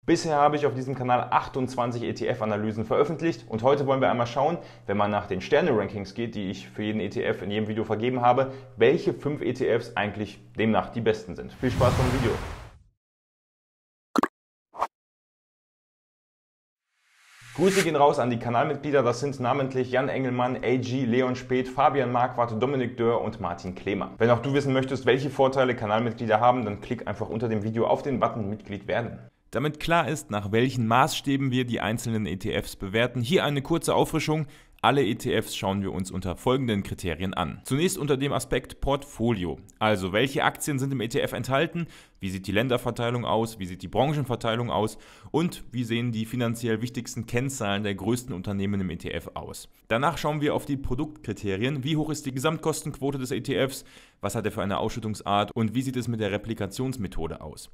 Bisher habe ich auf diesem Kanal 28 ETF-Analysen veröffentlicht und heute wollen wir einmal schauen, wenn man nach den Sterne-Rankings geht, die ich für jeden ETF in jedem Video vergeben habe, welche 5 ETFs eigentlich demnach die besten sind. Viel Spaß beim Video! Grüße gehen raus an die Kanalmitglieder, das sind namentlich Jan Engelmann, AG, Leon Speth, Fabian Marquardt, Dominik Dörr und Martin Klemer. Wenn auch du wissen möchtest, welche Vorteile Kanalmitglieder haben, dann klick einfach unter dem Video auf den Button Mitglied werden. Damit klar ist, nach welchen Maßstäben wir die einzelnen ETFs bewerten, hier eine kurze Auffrischung. Alle ETFs schauen wir uns unter folgenden Kriterien an. Zunächst unter dem Aspekt Portfolio. Also welche Aktien sind im ETF enthalten, wie sieht die Länderverteilung aus, wie sieht die Branchenverteilung aus und wie sehen die finanziell wichtigsten Kennzahlen der größten Unternehmen im ETF aus. Danach schauen wir auf die Produktkriterien. Wie hoch ist die Gesamtkostenquote des ETFs, was hat er für eine Ausschüttungsart und wie sieht es mit der Replikationsmethode aus.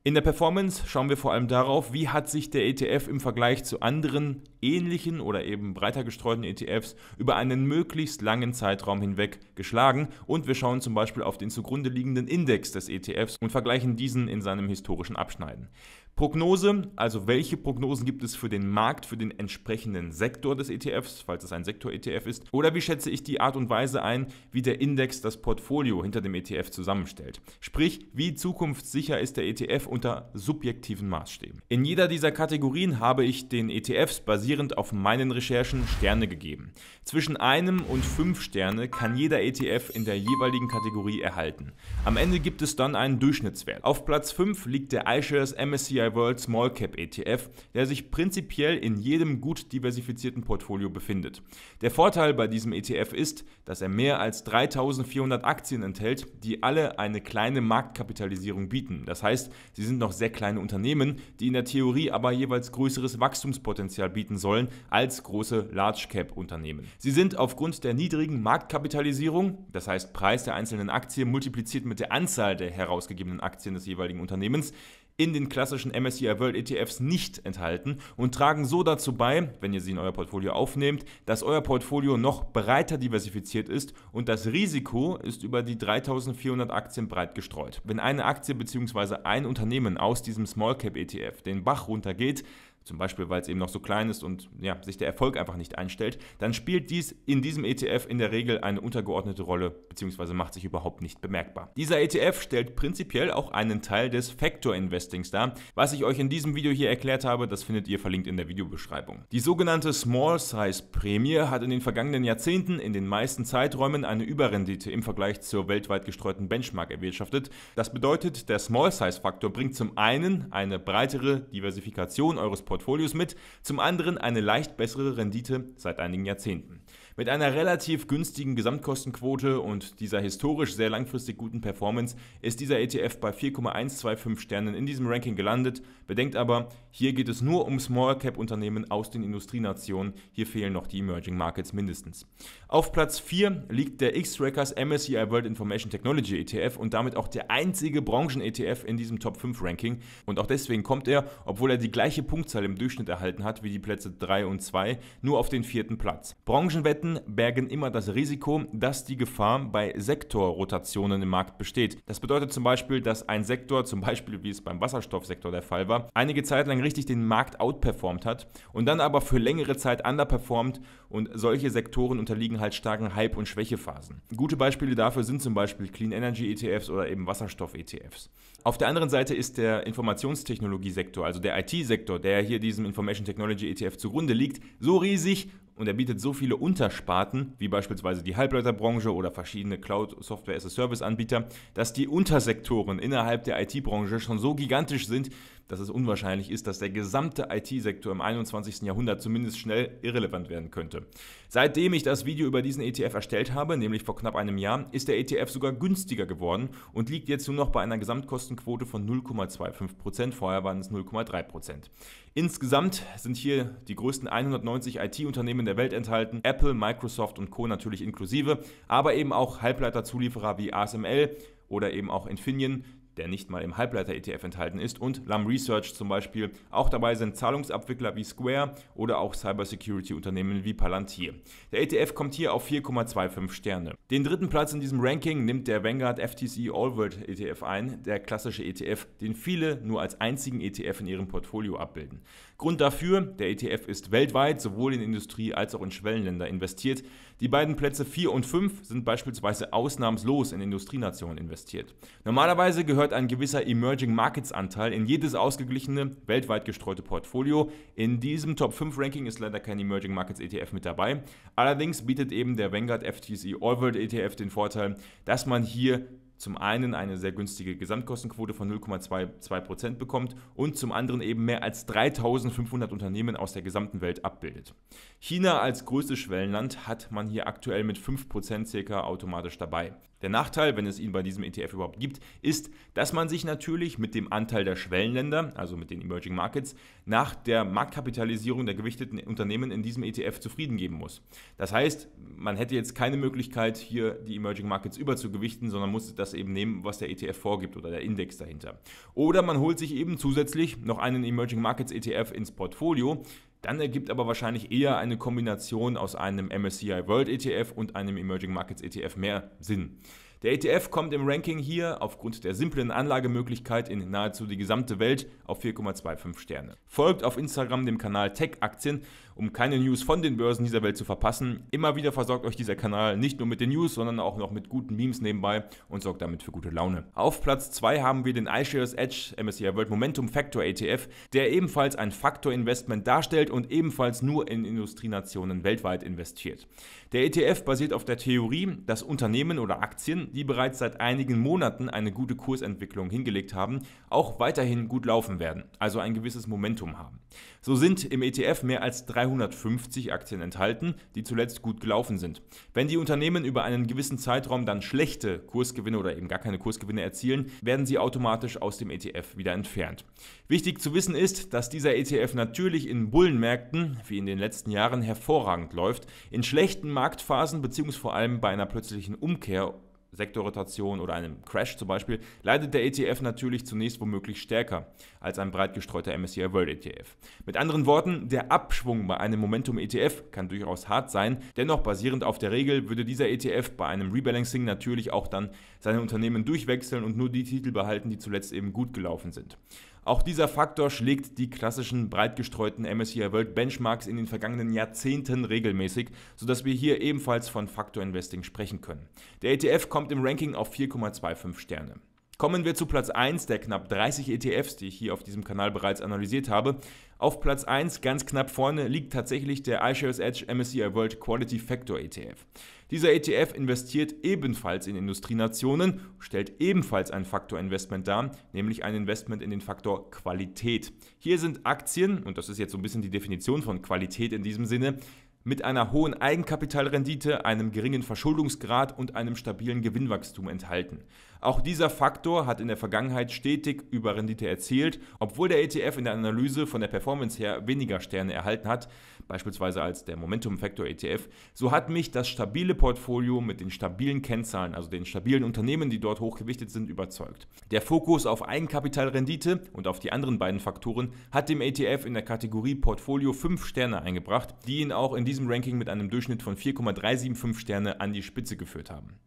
In der Performance schauen wir vor allem darauf, wie hat sich der ETF im Vergleich zu anderen ähnlichen oder eben breiter gestreuten ETFs über einen möglichst langen Zeitraum hinweg geschlagen und wir schauen zum Beispiel auf den zugrunde liegenden Index des ETFs und vergleichen diesen in seinem historischen Abschneiden. Prognose, also welche Prognosen gibt es für den Markt, für den entsprechenden Sektor des ETFs, falls es ein Sektor-ETF ist, oder wie schätze ich die Art und Weise ein, wie der Index das Portfolio hinter dem ETF zusammenstellt. Sprich, wie zukunftssicher ist der ETF unter subjektiven Maßstäben. In jeder dieser Kategorien habe ich den ETFs basierend auf meinen Recherchen Sterne gegeben. Zwischen 1 und 5 Sterne kann jeder ETF in der jeweiligen Kategorie erhalten. Am Ende gibt es dann einen Durchschnittswert. Auf Platz 5 liegt der iShares MSCI World Small Cap ETF, der sich prinzipiell in jedem gut diversifizierten Portfolio befindet. Der Vorteil bei diesem ETF ist, dass er mehr als 3400 Aktien enthält, die alle eine kleine Marktkapitalisierung bieten. Das heißt, sie sind noch sehr kleine Unternehmen, die in der Theorie aber jeweils größeres Wachstumspotenzial bieten sollen als große Large Cap Unternehmen. Sie sind aufgrund der niedrigen Marktkapitalisierung, das heißt Preis der einzelnen Aktie multipliziert mit der Anzahl der herausgegebenen Aktien des jeweiligen Unternehmens, in den klassischen MSCI World ETFs nicht enthalten und tragen so dazu bei, wenn ihr sie in euer Portfolio aufnehmt, dass euer Portfolio noch breiter diversifiziert ist und das Risiko ist über die 3400 Aktien breit gestreut. Wenn eine Aktie bzw. ein Unternehmen aus diesem Small Cap ETF den Bach runtergeht, zum Beispiel weil es eben noch so klein ist und sich der Erfolg einfach nicht einstellt, dann spielt dies in diesem ETF in der Regel eine untergeordnete Rolle bzw. macht sich überhaupt nicht bemerkbar. Dieser ETF stellt prinzipiell auch einen Teil des Factor Investings dar. Was ich euch in diesem Video hier erklärt habe, das findet ihr verlinkt in der Videobeschreibung. Die sogenannte Small Size Prämie hat in den vergangenen Jahrzehnten in den meisten Zeiträumen eine Überrendite im Vergleich zur weltweit gestreuten Benchmark erwirtschaftet. Das bedeutet, der Small Size Faktor bringt zum einen eine breitere Diversifikation eures Portfolios mit, zum anderen eine leicht bessere Rendite seit einigen Jahrzehnten. Mit einer relativ günstigen Gesamtkostenquote und dieser historisch sehr langfristig guten Performance ist dieser ETF bei 4,125 Sternen in diesem Ranking gelandet. Bedenkt aber, hier geht es nur um Small Cap Unternehmen aus den Industrienationen, hier fehlen noch die Emerging Markets mindestens. Auf Platz 4 liegt der Xtrackers MSCI World Information Technology ETF und damit auch der einzige Branchen-ETF in diesem Top 5 Ranking und auch deswegen kommt er, obwohl er die gleiche Punktzahl im Durchschnitt erhalten hat wie die Plätze 3 und 2, nur auf den 4. Platz. Branchenwetten bergen immer das Risiko, dass die Gefahr bei Sektorrotationen im Markt besteht. Das bedeutet zum Beispiel, dass ein Sektor, zum Beispiel wie es beim Wasserstoffsektor der Fall war, einige Zeit lang richtig den Markt outperformt hat und dann aber für längere Zeit underperformt und solche Sektoren unterliegen halt starken Hype- und Schwächephasen. Gute Beispiele dafür sind zum Beispiel Clean Energy ETFs oder eben Wasserstoff-ETFs. Auf der anderen Seite ist der Informationstechnologiesektor, also der IT-Sektor, der hier diesem Information Technology ETF zugrunde liegt, so riesig und er bietet so viele Untersparten, wie beispielsweise die Halbleiterbranche oder verschiedene Cloud-Software-as-a-Service-Anbieter, dass die Untersektoren innerhalb der IT-Branche schon so gigantisch sind, dass es unwahrscheinlich ist, dass der gesamte IT-Sektor im 21. Jahrhundert zumindest schnell irrelevant werden könnte. Seitdem ich das Video über diesen ETF erstellt habe, nämlich vor knapp einem Jahr, ist der ETF sogar günstiger geworden und liegt jetzt nur noch bei einer Gesamtkostenquote von 0,25%, vorher waren es 0,3%. Insgesamt sind hier die größten 190 IT-Unternehmen der Welt enthalten, Apple, Microsoft und Co. natürlich inklusive, aber eben auch Halbleiterzulieferer wie ASML oder eben auch Infineon, der nicht mal im Halbleiter-ETF enthalten ist, und Lam Research zum Beispiel. Auch dabei sind Zahlungsabwickler wie Square oder auch Cybersecurity-Unternehmen wie Palantir. Der ETF kommt hier auf 4,25 Sterne. Den dritten Platz in diesem Ranking nimmt der Vanguard FTSE All World ETF ein, der klassische ETF, den viele nur als einzigen ETF in ihrem Portfolio abbilden. Grund dafür, der ETF ist weltweit sowohl in Industrie- als auch in Schwellenländer investiert. Die beiden Plätze 4 und 5 sind beispielsweise ausnahmslos in Industrienationen investiert. Normalerweise gehört ein gewisser Emerging Markets Anteil in jedes ausgeglichene, weltweit gestreute Portfolio. In diesem Top 5 Ranking ist leider kein Emerging Markets ETF mit dabei. Allerdings bietet eben der Vanguard FTSE All World ETF den Vorteil, dass man hier zum einen eine sehr günstige Gesamtkostenquote von 0,22% bekommt und zum anderen eben mehr als 3.500 Unternehmen aus der gesamten Welt abbildet. China als größtes Schwellenland hat man hier aktuell mit 5% circa automatisch dabei. Der Nachteil, wenn es ihn bei diesem ETF überhaupt gibt, ist, dass man sich natürlich mit dem Anteil der Schwellenländer, also mit den Emerging Markets, nach der Marktkapitalisierung der gewichteten Unternehmen in diesem ETF zufrieden geben muss. Das heißt, man hätte jetzt keine Möglichkeit, hier die Emerging Markets überzugewichten, sondern muss das eben nehmen, was der ETF vorgibt oder der Index dahinter. Oder man holt sich eben zusätzlich noch einen Emerging Markets ETF ins Portfolio. Dann ergibt aber wahrscheinlich eher eine Kombination aus einem MSCI World ETF und einem Emerging Markets ETF mehr Sinn. Der ETF kommt im Ranking hier aufgrund der simplen Anlagemöglichkeit in nahezu die gesamte Welt auf 4,25 Sterne. Folgt auf Instagram dem Kanal Tech Aktien, um keine News von den Börsen dieser Welt zu verpassen. Immer wieder versorgt euch dieser Kanal nicht nur mit den News, sondern auch noch mit guten Memes nebenbei und sorgt damit für gute Laune. Auf Platz 2 haben wir den iShares Edge MSCI World Momentum Factor ETF, der ebenfalls ein Faktorinvestment darstellt und ebenfalls nur in Industrienationen weltweit investiert. Der ETF basiert auf der Theorie, dass Unternehmen oder Aktien, die bereits seit einigen Monaten eine gute Kursentwicklung hingelegt haben, auch weiterhin gut laufen werden, also ein gewisses Momentum haben. So sind im ETF mehr als 350 Aktien enthalten, die zuletzt gut gelaufen sind. Wenn die Unternehmen über einen gewissen Zeitraum dann schlechte Kursgewinne oder eben gar keine Kursgewinne erzielen, werden sie automatisch aus dem ETF wieder entfernt. Wichtig zu wissen ist, dass dieser ETF natürlich in Bullenmärkten, wie in den letzten Jahren, hervorragend läuft. In schlechten Marktphasen bzw. vor allem bei einer plötzlichen Umkehr, Sektorrotation oder einem Crash zum Beispiel, leidet der ETF natürlich zunächst womöglich stärker als ein breit gestreuter MSCI World ETF. Mit anderen Worten, der Abschwung bei einem Momentum ETF kann durchaus hart sein, dennoch basierend auf der Regel würde dieser ETF bei einem Rebalancing natürlich auch dann seine Unternehmen durchwechseln und nur die Titel behalten, die zuletzt eben gut gelaufen sind. Auch dieser Faktor schlägt die klassischen breit gestreuten MSCI World Benchmarks in den vergangenen Jahrzehnten regelmäßig, sodass wir hier ebenfalls von Faktor Investing sprechen können. Der ETF kommt im Ranking auf 4,25 Sterne. Kommen wir zu Platz 1 der knapp 30 ETFs, die ich hier auf diesem Kanal bereits analysiert habe. Auf Platz 1, ganz knapp vorne, liegt tatsächlich der iShares Edge MSCI World Quality Factor ETF. Dieser ETF investiert ebenfalls in Industrienationen, stellt ebenfalls ein Faktorinvestment dar, nämlich ein Investment in den Faktor Qualität. Hier sind Aktien, und das ist jetzt so ein bisschen die Definition von Qualität in diesem Sinne, mit einer hohen Eigenkapitalrendite, einem geringen Verschuldungsgrad und einem stabilen Gewinnwachstum enthalten. Auch dieser Faktor hat in der Vergangenheit stetig Überrendite erzielt, obwohl der ETF in der Analyse von der Performance her weniger Sterne erhalten hat, beispielsweise als der Momentum Factor ETF. So hat mich das stabile Portfolio mit den stabilen Kennzahlen, also den stabilen Unternehmen, die dort hochgewichtet sind, überzeugt. Der Fokus auf Eigenkapitalrendite und auf die anderen beiden Faktoren hat dem ETF in der Kategorie Portfolio 5 Sterne eingebracht, die ihn auch in diesem Ranking mit einem Durchschnitt von 4,375 Sterne an die Spitze geführt haben.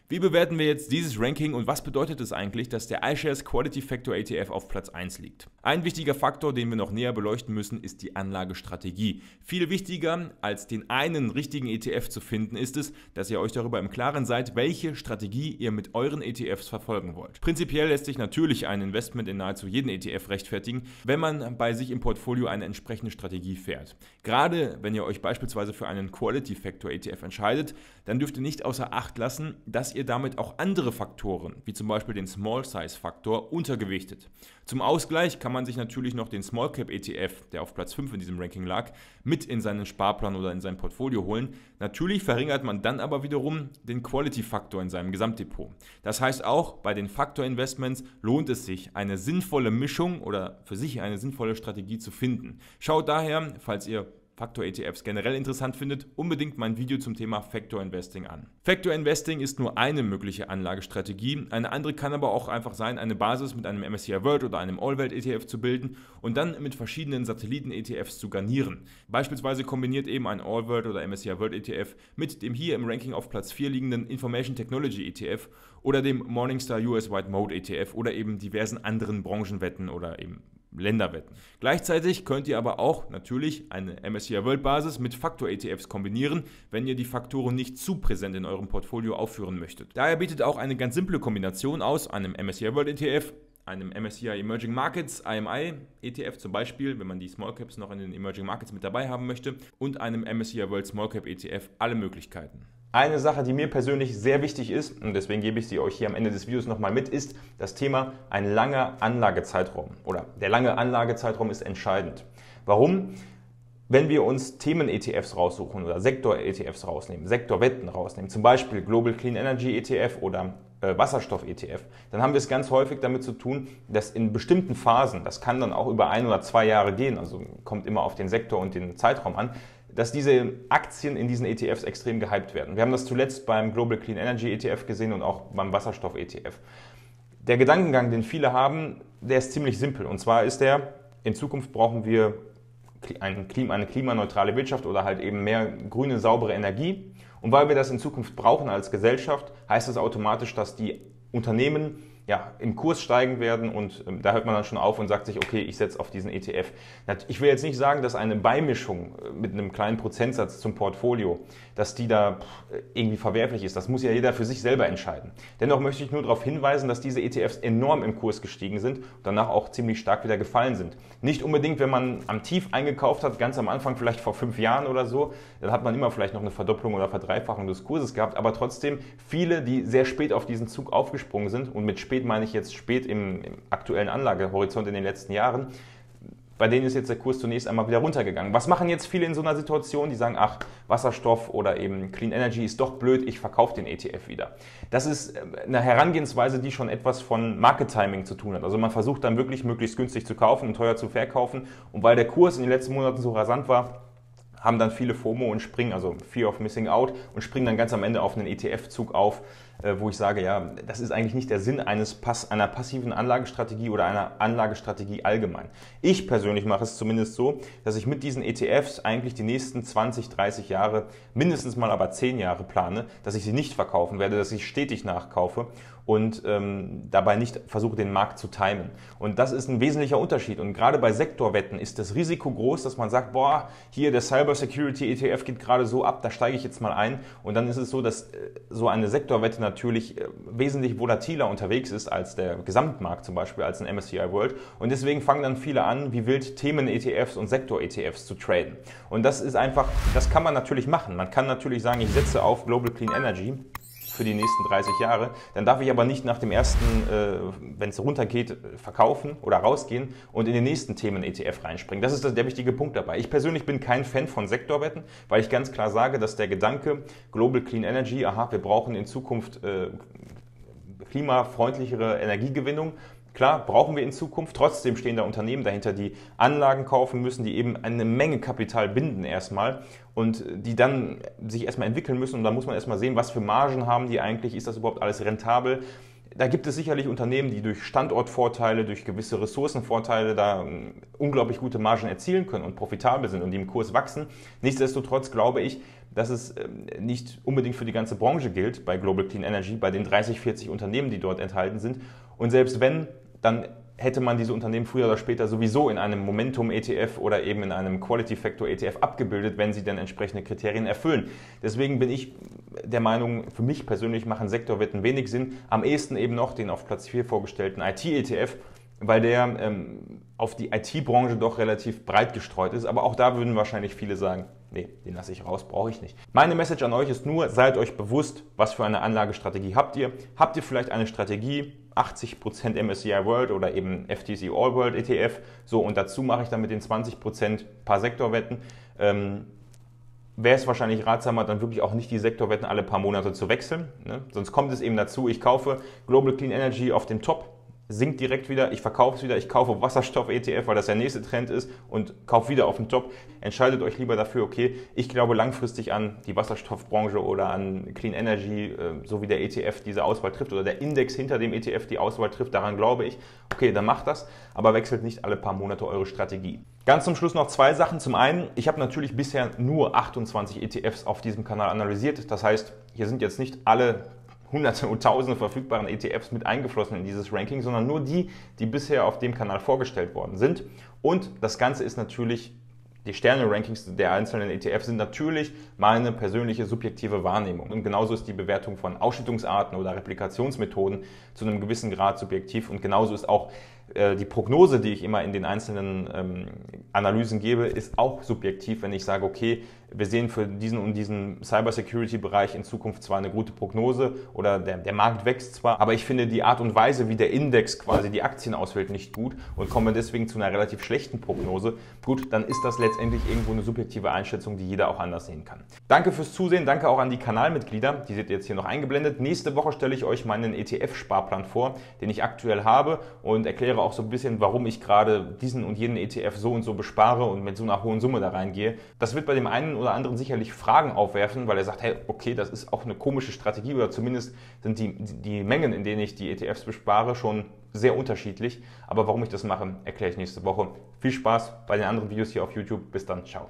Wie bewerten wir jetzt dieses Ranking und was bedeutet es eigentlich, dass der iShares Quality Factor ETF auf Platz 1 liegt? Ein wichtiger Faktor, den wir noch näher beleuchten müssen, ist die Anlagestrategie. Viel wichtiger als den einen richtigen ETF zu finden, ist es, dass ihr euch darüber im Klaren seid, welche Strategie ihr mit euren ETFs verfolgen wollt. Prinzipiell lässt sich natürlich ein Investment in nahezu jeden ETF rechtfertigen, wenn man bei sich im Portfolio eine entsprechende Strategie fährt. Gerade wenn ihr euch beispielsweise für einen Quality Factor ETF entscheidet, dann dürft ihr nicht außer Acht lassen, dass ihr damit auch andere Faktoren, wie zum Beispiel den Small Size Faktor, untergewichtet. Zum Ausgleich kann man sich natürlich noch den Small Cap ETF, der auf Platz 5 in diesem Ranking lag, mit in seinen Sparplan oder in sein Portfolio holen. Natürlich verringert man dann aber wiederum den Quality Faktor in seinem Gesamtdepot. Das heißt auch, bei den Faktor Investments lohnt es sich, eine sinnvolle Mischung oder für sich eine sinnvolle Strategie zu finden. Schaut daher, falls ihr Faktor-ETFs generell interessant findet, unbedingt mein Video zum Thema Factor Investing an. Factor Investing ist nur eine mögliche Anlagestrategie. Eine andere kann aber auch einfach sein, eine Basis mit einem MSCI World oder einem All-Welt-ETF zu bilden und dann mit verschiedenen Satelliten-ETFs zu garnieren. Beispielsweise kombiniert eben ein All-World oder MSCI World ETF mit dem hier im Ranking auf Platz 4 liegenden Information Technology ETF oder dem Morningstar US Wide Mode ETF oder eben diversen anderen Branchenwetten oder eben Länderwetten. Gleichzeitig könnt ihr aber auch natürlich eine MSCI World Basis mit Faktor-ETFs kombinieren, wenn ihr die Faktoren nicht zu präsent in eurem Portfolio aufführen möchtet. Daher bietet auch eine ganz simple Kombination aus einem MSCI World ETF, einem MSCI Emerging Markets IMI ETF zum Beispiel, wenn man die Small Caps noch in den Emerging Markets mit dabei haben möchte, und einem MSCI World Small Cap ETF alle Möglichkeiten. Eine Sache, die mir persönlich sehr wichtig ist, und deswegen gebe ich sie euch hier am Ende des Videos nochmal mit, ist das Thema ein langer Anlagezeitraum. Oder der lange Anlagezeitraum ist entscheidend. Warum? Wenn wir uns Themen-ETFs raussuchen oder Sektor-ETFs rausnehmen, Sektorwetten rausnehmen, zum Beispiel Global Clean Energy ETF oder Wasserstoff-ETF, dann haben wir es ganz häufig damit zu tun, dass in bestimmten Phasen, das kann dann auch über 1 oder 2 Jahre gehen, also kommt immer auf den Sektor und den Zeitraum an, dass diese Aktien in diesen ETFs extrem gehypt werden. Wir haben das zuletzt beim Global Clean Energy ETF gesehen und auch beim Wasserstoff ETF. Der Gedankengang, den viele haben, der ist ziemlich simpel. Und zwar ist der, in Zukunft brauchen wir eine klimaneutrale Wirtschaft oder halt eben mehr grüne, saubere Energie. Und weil wir das in Zukunft brauchen als Gesellschaft, heißt das automatisch, dass die Unternehmen im Kurs steigen werden und da hört man dann schon auf und sagt sich, okay, ich setze auf diesen ETF. Ich will jetzt nicht sagen, dass eine Beimischung mit einem kleinen Prozentsatz zum Portfolio, dass die da irgendwie verwerflich ist. Das muss ja jeder für sich selber entscheiden. Dennoch möchte ich nur darauf hinweisen, dass diese ETFs enorm im Kurs gestiegen sind und danach auch ziemlich stark wieder gefallen sind. Nicht unbedingt, wenn man am Tief eingekauft hat, ganz am Anfang, vielleicht vor 5 Jahren oder so, dann hat man immer vielleicht noch eine Verdopplung oder Verdreifachung des Kurses gehabt, aber trotzdem viele, die sehr spät auf diesen Zug aufgesprungen sind, und mit spät meine ich jetzt spät im aktuellen Anlagehorizont in den letzten Jahren, bei denen ist jetzt der Kurs zunächst einmal wieder runtergegangen. Was machen jetzt viele in so einer Situation? Die sagen, ach, Wasserstoff oder eben Clean Energy ist doch blöd, ich verkaufe den ETF wieder. Das ist eine Herangehensweise, die schon etwas von Market Timing zu tun hat. Also man versucht dann wirklich möglichst günstig zu kaufen und teuer zu verkaufen. Und weil der Kurs in den letzten Monaten so rasant war, haben dann viele FOMO und springen, also Fear of Missing Out, und springen dann ganz am Ende auf einen ETF-Zug auf, wo ich sage, ja, das ist eigentlich nicht der Sinn einer passiven Anlagestrategie oder einer Anlagestrategie allgemein. Ich persönlich mache es zumindest so, dass ich mit diesen ETFs eigentlich die nächsten 20, 30 Jahre, mindestens mal aber 10 Jahre plane, dass ich sie nicht verkaufen werde, dass ich stetig nachkaufe und dabei nicht versuche, den Markt zu timen. Und das ist ein wesentlicher Unterschied. Und gerade bei Sektorwetten ist das Risiko groß, dass man sagt, boah, hier der Cyber Security ETF geht gerade so ab, da steige ich jetzt mal ein. Und dann ist es so, dass so eine Sektorwette natürlich wesentlich volatiler unterwegs ist als der Gesamtmarkt, zum Beispiel als ein MSCI World. Und deswegen fangen dann viele an, wie wild Themen-ETFs und Sektor-ETFs zu traden. Und das ist einfach, das kann man natürlich machen. Man kann natürlich sagen, ich setze auf Global Clean Energy für die nächsten 30 Jahre, dann darf ich aber nicht nach dem ersten, wenn es runtergeht, verkaufen oder rausgehen und in den nächsten Themen-ETF reinspringen. Das ist der wichtige Punkt dabei. Ich persönlich bin kein Fan von Sektorwetten, weil ich ganz klar sage, dass der Gedanke Global Clean Energy, aha, wir brauchen in Zukunft klimafreundlichere Energiegewinnung. Klar, brauchen wir in Zukunft, trotzdem stehen da Unternehmen dahinter, die Anlagen kaufen müssen, die eben eine Menge Kapital binden erstmal und die dann sich erstmal entwickeln müssen und da muss man erstmal sehen, was für Margen haben die eigentlich, ist das überhaupt alles rentabel. Da gibt es sicherlich Unternehmen, die durch Standortvorteile, durch gewisse Ressourcenvorteile da unglaublich gute Margen erzielen können und profitabel sind und die im Kurs wachsen. Nichtsdestotrotz glaube ich, dass es nicht unbedingt für die ganze Branche gilt bei Global Clean Energy, bei den 30, 40 Unternehmen, die dort enthalten sind. Und selbst wenn, dann hätte man diese Unternehmen früher oder später sowieso in einem Momentum-ETF oder eben in einem Quality-Factor-ETF abgebildet, wenn sie dann entsprechende Kriterien erfüllen. Deswegen bin ich der Meinung, für mich persönlich machen Sektorwetten wenig Sinn. Am ehesten eben noch den auf Platz 4 vorgestellten IT-ETF, weil der auf die IT-Branche doch relativ breit gestreut ist. Aber auch da würden wahrscheinlich viele sagen, nee, den lasse ich raus, brauche ich nicht. Meine Message an euch ist nur, seid euch bewusst, was für eine Anlagestrategie habt ihr. Habt ihr vielleicht eine Strategie, 80% MSCI World oder eben FTSE All World ETF, so, und dazu mache ich dann mit den 20% ein paar Sektorwetten. Wäre es wahrscheinlich ratsamer, dann wirklich auch nicht die Sektorwetten alle paar Monate zu wechseln. Ne? Sonst kommt es eben dazu, ich kaufe Global Clean Energy auf dem Top sinkt direkt wieder, ich verkaufe es wieder, ich kaufe Wasserstoff-ETF, weil das der nächste Trend ist und kaufe wieder auf den Top. Entscheidet euch lieber dafür, okay, ich glaube langfristig an die Wasserstoffbranche oder an Clean Energy, so wie der ETF diese Auswahl trifft oder der Index hinter dem ETF die Auswahl trifft, daran glaube ich. Okay, dann macht das, aber wechselt nicht alle paar Monate eure Strategie. Ganz zum Schluss noch zwei Sachen. Zum einen, ich habe natürlich bisher nur 28 ETFs auf diesem Kanal analysiert. Das heißt, hier sind jetzt nicht alle Hunderte und Tausende verfügbaren ETFs mit eingeflossen in dieses Ranking, sondern nur die, die bisher auf dem Kanal vorgestellt worden sind. Und das Ganze ist natürlich, die Sterne-Rankings der einzelnen ETFs sind natürlich meine persönliche subjektive Wahrnehmung. Und genauso ist die Bewertung von Ausschüttungsarten oder Replikationsmethoden zu einem gewissen Grad subjektiv. Und genauso ist auch die Prognose, die ich immer in den einzelnen Analysen gebe, ist auch subjektiv, wenn ich sage, okay, wir sehen für diesen und diesen Cybersecurity-Bereich in Zukunft zwar eine gute Prognose oder der Markt wächst zwar, aber ich finde die Art und Weise, wie der Index quasi die Aktien auswählt, nicht gut und komme deswegen zu einer relativ schlechten Prognose. Gut, dann ist das letztendlich irgendwo eine subjektive Einschätzung, die jeder auch anders sehen kann. Danke fürs Zusehen, danke auch an die Kanalmitglieder, die seht ihr jetzt hier noch eingeblendet. Nächste Woche stelle ich euch meinen ETF-Sparplan vor, den ich aktuell habe und erkläre auch so ein bisschen, warum ich gerade diesen und jenen ETF so und so bespare und mit so einer hohen Summe da reingehe. Das wird bei dem einen oder anderen sicherlich Fragen aufwerfen, weil er sagt, hey, okay, das ist auch eine komische Strategie oder zumindest sind die Mengen, in denen ich die ETFs bespare, schon sehr unterschiedlich. Aber warum ich das mache, erkläre ich nächste Woche. Viel Spaß bei den anderen Videos hier auf YouTube. Bis dann, ciao.